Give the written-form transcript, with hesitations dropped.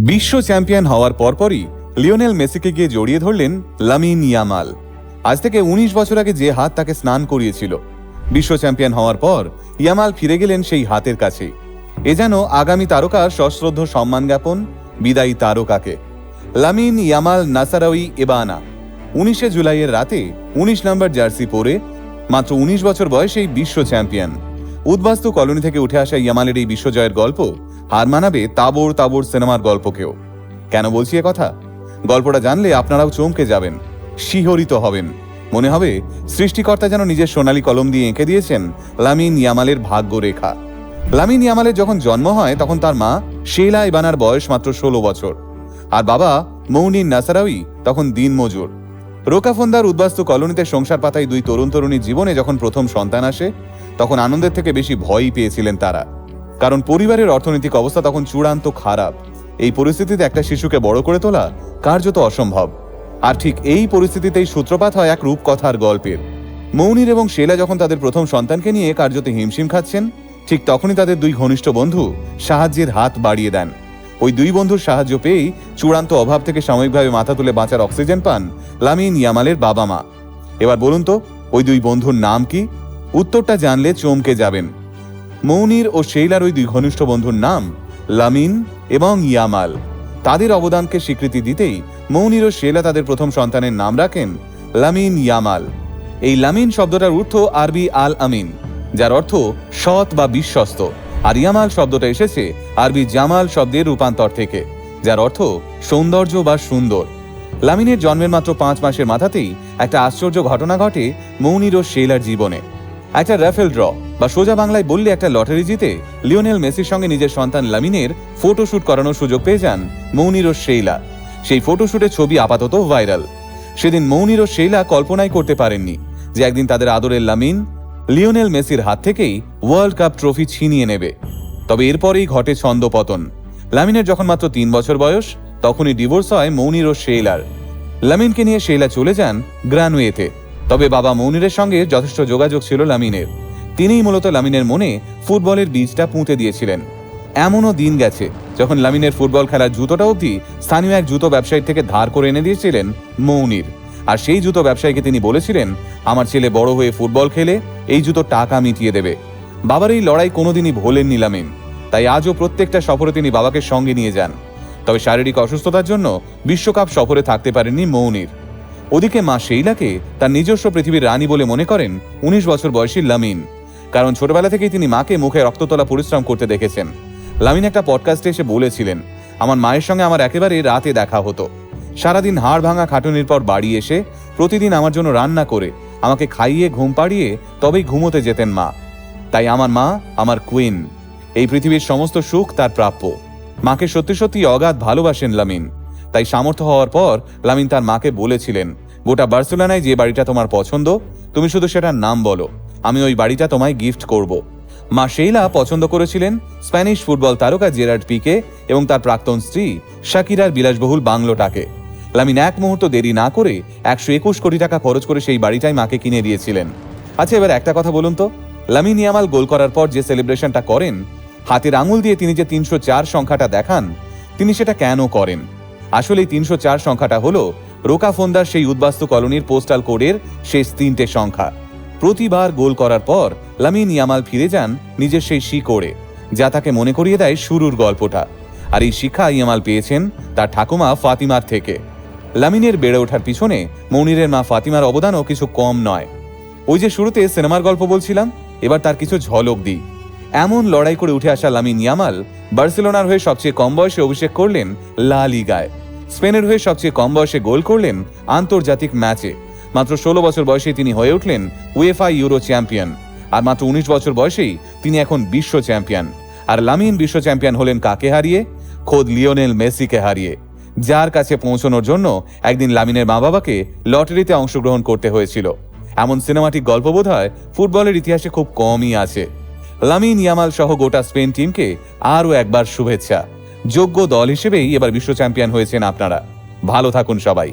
বিশ্ব চ্যাম্পিয়ন হওয়ার পরপরই লিওনেল মেসিকে গিয়ে জড়িয়ে ধরলেন লামিন ইয়ামাল। আজ থেকে ১৯ বছর আগে যে হাত তাকে স্নান করিয়েছিল, বিশ্ব চ্যাম্পিয়ন হওয়ার পর ইয়ামাল ফিরে গেলেন সেই হাতের কাছে। এ যেন আগামী তারকার সশ্রদ্ধ সম্মান জ্ঞাপন বিদায়ী তারকাকে। লামিন ইয়ামাল নাসারাউই এবানা ১৯শে জুলাইয়ের রাতে ১৯ নম্বর জার্সি পরে মাত্র ১৯ বছর বয়সেই বিশ্ব চ্যাম্পিয়ন। উদ্বাস্তু কলোনি থেকে উঠে আসা ইয়ামালের এই বিশ্বজয়ের গল্প হার মানাবে তাবর তাবর সিনেমার গল্পকেও। কেন বলছি এ কথা? গল্পটা জানলে আপনারাও চমকে যাবেন, শিহরিত হবেন। মনে হবে সৃষ্টিকর্তা যেন নিজের সোনালী কলম দিয়ে এঁকে দিয়েছেন লামিন ইয়ামালের ভাগ্যরেখা। লামিন ইয়ামালের যখন জন্ম হয় তখন তার মা শেইলা ইবানার বয়স মাত্র ১৬ বছর, আর বাবা মৌনিন নাসারাউই তখন দিনমজুর। রোকাফন্দার উদ্বাস্তু কলোনিতে সংসার পাতায় দুই তরুণ তরুণীর জীবনে যখন প্রথম সন্তান আসে, তখন আনন্দের থেকে বেশি ভয়ই পেয়েছিলেন তারা, কারণ পরিবারের অর্থনৈতিক অবস্থা তখন চূড়ান্ত খারাপ। এই পরিস্থিতিতে একটা শিশুকে বড় করে তোলা কার্যত অসম্ভব। আর ঠিক এই পরিস্থিতিতেই সূত্রপাত হয় এক রূপকথার গল্পের। মৌনির এবং শেলা যখন তাদের প্রথম সন্তানকে নিয়ে কার্যত হিমশিম খাচ্ছেন, ঠিক তখনই তাদের দুই ঘনিষ্ঠ বন্ধু সাহায্যের হাত বাড়িয়ে দেন। ওই দুই বন্ধুর সাহায্য পেয়েই চূড়ান্ত অভাব থেকে সাময়িকভাবে মাথা তুলে বাঁচার অক্সিজেন পান লামিন ইয়ামালের বাবা মা। এবার বলুন তো, ওই দুই বন্ধুর নাম কি? উত্তরটা জানলে চমকে যাবেন। মৌনির ও শেইলার ওই দুই ঘনিষ্ঠ বন্ধুর নাম লামিন এবং ইয়ামাল। তাদের অবদানকে স্বীকৃতি দিতেই মৌনির ও শেইলা তাদের প্রথম সন্তানের নাম রাখেন লামিন ইয়ামাল। এই লামিন শব্দটার অর্থ আরবি আল আমিন, যার অর্থ সৎ বা বিশ্বস্ত, আর ইয়ামাল শব্দটা এসেছে আরবি জামাল শব্দের রূপান্তর থেকে, যার অর্থ সৌন্দর্য বা সুন্দর। লামিনের জন্মের মাত্র ৫ মাসের মাথাতেই একটা আশ্চর্য ঘটনা ঘটে মৌনির ও শেইলার জীবনে। একটা রাফেল ড্র বা সোজা বাংলায় বললে একটা লটারি জিতে লিওনেল মেসির সঙ্গে নিজের সন্তান লামিনের ফটোশুট করানোর সুযোগ পেয়ে যান মৌনির ও শেইলা। সেই ফটোশুটের ছবি আপাতত ভাইরাল। সেদিন মৌনির ও শেইলা কল্পনাই করতে পারেননি যে একদিন তাদের আদরের লামিন লিওনেল মেসির হাত থেকেই ওয়ার্ল্ড কাপ ট্রফি ছিনিয়ে নেবে। তবে এরপরেই ঘটে ছন্দপতন। লামিনের যখন মাত্র ৩ বছর বয়স, তখনই ডিভোর্স হয় মৌনির ও শেইলার। লামিনকে নিয়ে শেইলা চলে যান গ্রানওয়েতে। তবে বাবা মৌনিরের সঙ্গে যথেষ্ট যোগাযোগ ছিল লামিনের। তিনিই মূলত লামিনের মনে ফুটবলের বীজটা পুঁতে দিয়েছিলেন। এমনও দিন গেছে যখন লামিনের ফুটবল খেলার জুতোটা অবধি স্থানীয় এক জুতো ব্যবসায়ীর থেকে ধার করে এনে দিয়েছিলেন মৌনির। আর সেই জুতো ব্যবসায়ীকে তিনি বলেছিলেন, আমার ছেলে বড় হয়ে ফুটবল খেলে এই জুতো টাকা মিটিয়ে দেবে। বাবার এই লড়াই কোনোদিনই ভোলেননি লামিন। তাই আজও প্রত্যেকটা সফরে তিনি বাবাকে সঙ্গে নিয়ে যান। তবে শারীরিক অসুস্থতার জন্য বিশ্বকাপ সফরে থাকতে পারেননি মৌনির। ওদিকে মা শেইলাকে তার নিজস্ব পৃথিবীর রানী বলে মনে করেন ১৯ বছর বয়সী লামিন, কারণ ছোটবেলা থেকেই তিনি মাকে মুখে রক্ত তোলা পরিশ্রম করতে দেখেছেন। লামিন একটা পডকাস্টে এসে বলেছিলেন, আমার মায়ের সঙ্গে আমার একেবারে রাতে দেখা হতো। সারাদিন হাড় ভাঙা খাটুনির পর বাড়ি এসে প্রতিদিন আমার জন্য রান্না করে আমাকে খাইয়ে ঘুম পাড়িয়ে তবেই ঘুমোতে যেতেন মা। তাই আমার মা আমার কুইন। এই পৃথিবীর সমস্ত সুখ তার প্রাপ্য। মাকে সত্যি সত্যি অগাধ ভালোবাসেন লামিন। তাই সামর্থ্য হওয়ার পর লামিন তার মাকে বলেছিলেন, গোটা বার্সেলোনায় যে বাড়িটা তোমার পছন্দ তুমি শুধু সেটার নাম বলো, আমি ওই বাড়িটা তোমায় গিফট করব। মা শেইলা পছন্দ করেছিলেন স্প্যানিশ ফুটবল তারকা জেরার্ড পিকে এবং তার প্রাক্তন স্ত্রী শাকিরার বিলাসবহুল বাংলোটাকে। লামিন এক মুহূর্ত দেরি না করে ১২১ কোটি টাকা খরচ করে সেই বাড়িটাই মাকে কিনে দিয়েছিলেন। আচ্ছা, এবার একটা কথা বলুন তো, লামিন ইয়ামাল গোল করার পর যে সেলিব্রেশনটা করেন, হাতের আঙুল দিয়ে তিনি যে ৩০৪ সংখ্যাটা দেখান, তিনি সেটা কেন করেন? আসলে এই ৩০৪ সংখ্যাটা হলো রোকাফন্দার সেই উদ্বাস্তু কলোনির পোস্টাল কোডের শেষ ৩টে সংখ্যা। প্রতিবার গোল করার পর লামিন ইয়ামাল ফিরে যান নিজের সেই শিকড়ে, যা তাকে মনে করিয়ে দেয় শুরুর গল্পটা। আর এই শিক্ষা ইয়ামাল পেয়েছেন তার ঠাকুমা ফাতিমার থেকে। লামিনের বেড়ে ওঠার পিছনে মৌনিরের মা ফাতিমার অবদানও কিছু কম নয়। ওই যে শুরুতে সিনেমার গল্প বলছিলাম, এবার তার কিছু ঝলক দিই। এমন লড়াই করে উঠে আসা লামিন ইয়ামাল বার্সেলোনার হয়ে সবচেয়ে কম বয়সে অভিষেক করলেন লা লিগায়। স্পেনের হয়ে সবচেয়ে কম বয়সে গোল করলেন আন্তর্জাতিক ম্যাচে। মাত্র ১৬ বছর বয়সে তিনি হয়ে উঠলেন উয়েফা ইউরো চ্যাম্পিয়ন। আর মাত্র ১৯ বছর বয়সেই তিনি এখন বিশ্ব চ্যাম্পিয়ন। আর লামিন বিশ্ব চ্যাম্পিয়ন হলেন কাকে হারিয়ে? খোদ লিওনেল মেসিকে হারিয়ে, যার কাছে পৌঁছানোর জন্য একদিন লামিনের মা বাবাকে লটারিতে অংশগ্রহণ করতে হয়েছিল। এমন সিনেমাটিক গল্প বোধহয় ফুটবলের ইতিহাসে খুব কমই আছে। লামিন ইয়ামাল সহ গোটা স্পেন টিমকে আরও একবার শুভেচ্ছা। যোগ্য দল হিসেবেই এবার বিশ্ব চ্যাম্পিয়ন হয়েছেন আপনারা। ভালো থাকুন সবাই।